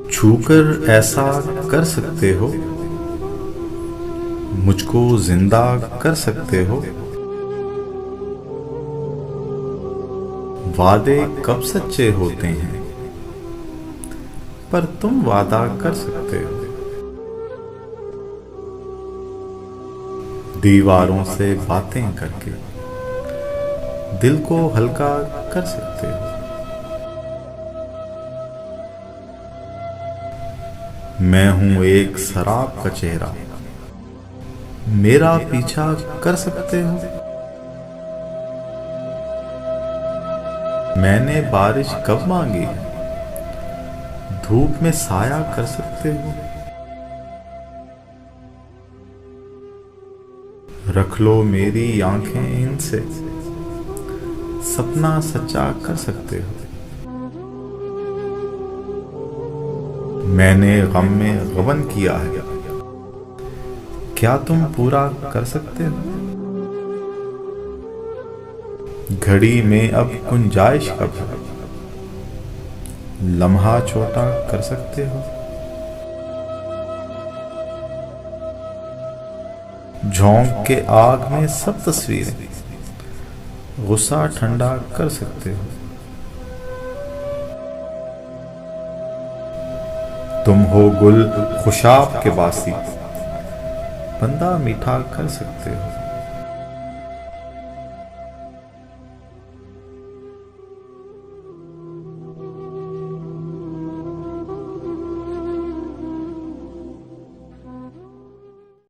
छूकर ऐसा कर सकते हो, मुझको जिंदा कर सकते हो। वादे कब सच्चे होते हैं, पर तुम वादा कर सकते हो। दीवारों से बातें करके दिल को हल्का कर सकते हो। मैं हूं एक शराब का चेहरा, मेरा पीछा कर सकते हो। मैंने बारिश कब मांगी, धूप में साया कर सकते हो। रख लो मेरी आंखें इनसे, सपना सच्चा कर सकते हो। मैंने गम में गबन किया है, क्या तुम पूरा कर सकते हो। घड़ी में अब गुंजाइश कब है, लम्हा छोटा कर सकते हो। झोंक के आग में सब तस्वीरें, गुस्सा ठंडा कर सकते हो। तुम हो गुल खुशाब के बासी, बंदा मीठा कर सकते हो।